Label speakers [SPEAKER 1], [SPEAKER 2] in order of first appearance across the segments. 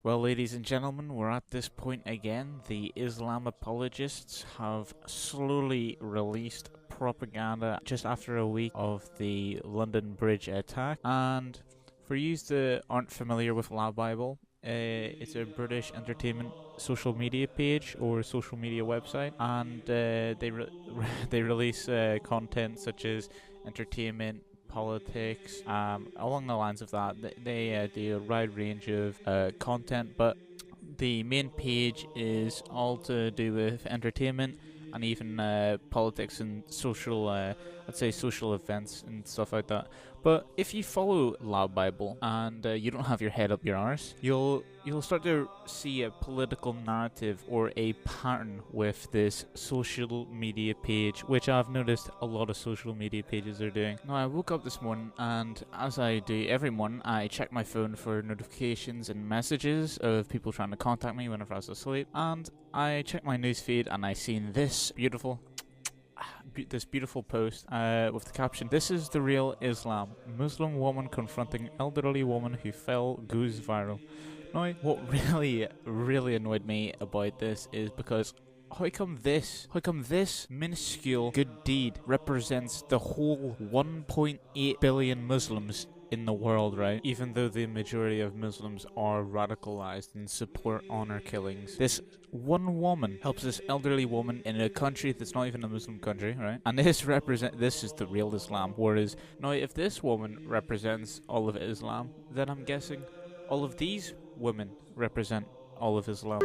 [SPEAKER 1] Well, ladies and gentlemen, we're at this point again. The Islam apologists have slowly released propaganda just after a week of the London Bridge attack. And for you that aren't familiar with LADBible, it's a British entertainment social media page or social media website, and they release content such as entertainment, politics, along the lines of that. They do a wide range of content, but the main page is all to do with entertainment and even politics and social, I'd say social events and stuff like that. But if you follow LADBible and you don't have your head up your arse, you'll start to see a political narrative or a pattern with this social media page, which I've noticed a lot of social media pages are doing. Now, I woke up this morning, and as I do every morning, I check my phone for notifications and messages of people trying to contact me whenever I was asleep, and I checked my newsfeed and I seen this beautiful post with the caption, "This is the real Islam. Muslim woman confronting elderly woman who fell goes viral." Now, what really annoyed me about this is because how come this minuscule good deed represents the whole 1.8 billion Muslims in the world, right? Even though the majority of Muslims are radicalized and support honor killings, this one woman helps this elderly woman in a country that's not even a Muslim country, right? And this is the real Islam. Whereas now, if this woman represents all of Islam, then I'm guessing all of these women represent all of Islam.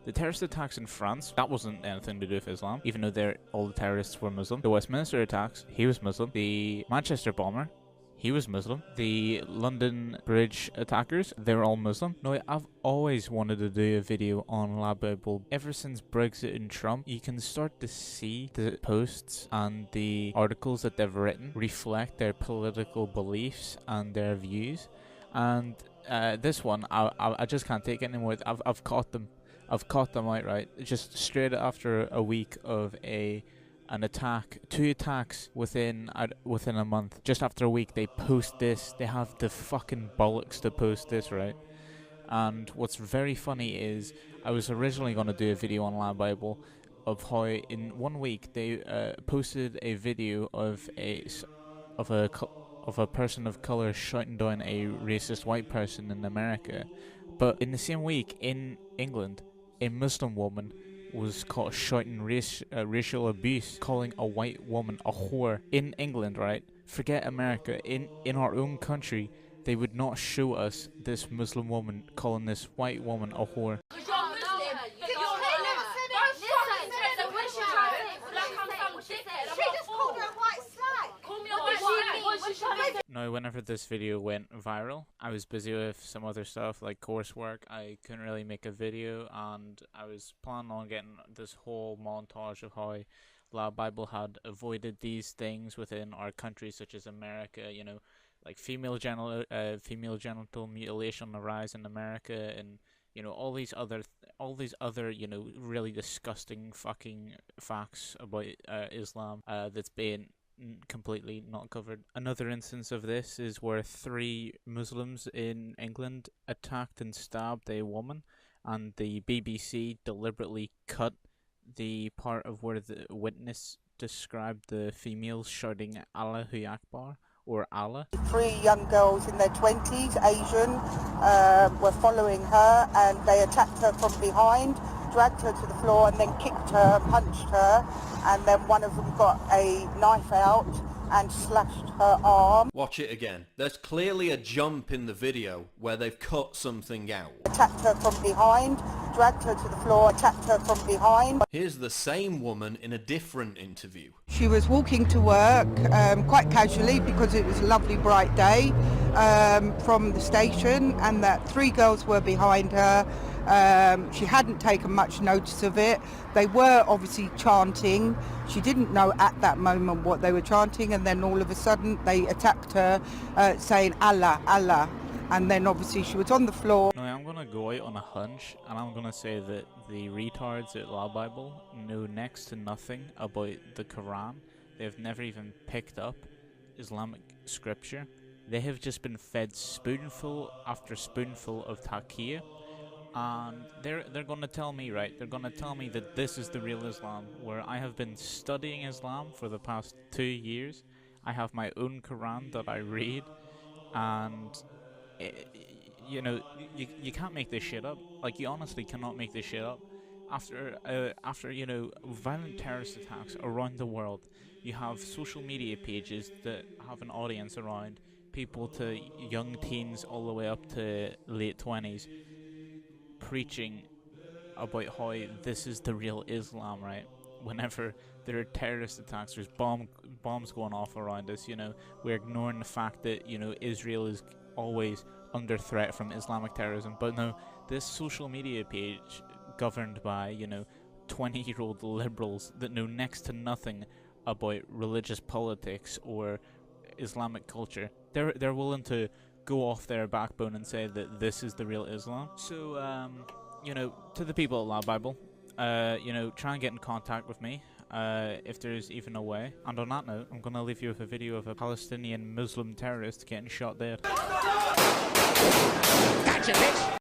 [SPEAKER 1] The terrorist attacks in France, that wasn't anything to do with Islam, even though all the terrorists were Muslim. The Westminster attacks, he was Muslim. The Manchester bomber, he was Muslim. The London Bridge attackers, they're all Muslim. Now, I've always wanted to do a video on LADBible. Ever since Brexit and Trump, you can start to see the posts and the articles that they've written reflect their political beliefs and their views. And this one, I just can't take it anymore. I've caught them out, right? Just straight after a week of an attack, 2 attacks within a month. Just after a week, they post this. They have the fucking bollocks to post this, right? And what's very funny is I was originally going to do a video on LADBible of how in 1 week they posted a video of a person of color shouting down a racist white person in America. But in the same week, in England, a Muslim woman was caught shouting racial abuse, calling a white woman a whore in England, right? Forget America. In our own country, they would not show us this Muslim woman calling this white woman a whore. Now, whenever this video went viral, I was busy with some other stuff like coursework. I couldn't really make a video, and I was planning on getting this whole montage of how LADBible had avoided these things within our country, such as America, you know, like female genital mutilation on the rise in America, and you know, all these other you know, really disgusting fucking facts about Islam that's been completely not covered. Another instance of this is where 3 Muslims in England attacked and stabbed a woman, and the BBC deliberately cut the part of where the witness described the females shouting Allahu Akbar or Allah.
[SPEAKER 2] 3 young girls in their 20s, Asian, were following her, and they attacked her from behind, dragged her to the floor, and then kicked her, punched her, and then one of them got a knife out and slashed her arm.
[SPEAKER 3] Watch it again. There's clearly a jump in the video where they've cut something out.
[SPEAKER 2] Attacked her from behind, dragged her to the floor, attacked her from behind.
[SPEAKER 3] Here's the same woman in a different interview.
[SPEAKER 2] She was walking to work quite casually because it was a lovely bright day from the station, and that 3 girls were behind her. She hadn't taken much notice of it. They were obviously chanting. She didn't know at that moment what they were chanting, and then all of a sudden they attacked her saying Allah, Allah. And then obviously she was on the floor.
[SPEAKER 1] Now, I'm going to go out on a hunch, and I'm going to say that the retards at LADBible know next to nothing about the Quran. They've never even picked up Islamic scripture. They have just been fed spoonful after spoonful of taqiyya, and they're going to tell me, right? They're going to tell me that this is the real Islam, where I have been studying Islam for the past 2 years. I have my own Quran that I read, and you know, you can't make this shit up. Like, you honestly cannot make this shit up. After you know, violent terrorist attacks around the world, you have social media pages that have an audience around people to young teens all the way up to late 20s, preaching about how this is the real Islam, right? Whenever there are terrorist attacks, there's bombs going off around us, you know, we're ignoring the fact that, you know, Israel is always under threat from Islamic terrorism. But no, this social media page governed by, you know, 20-year-old liberals that know next to nothing about religious politics or Islamic culture, they're willing to go off their backbone and say that this is the real Islam. So, you know, to the people at LADBible, you know, try and get in contact with me, if there's even a way. And on that note, I'm going to leave you with a video of a Palestinian Muslim terrorist getting shot dead. Gotcha, bitch!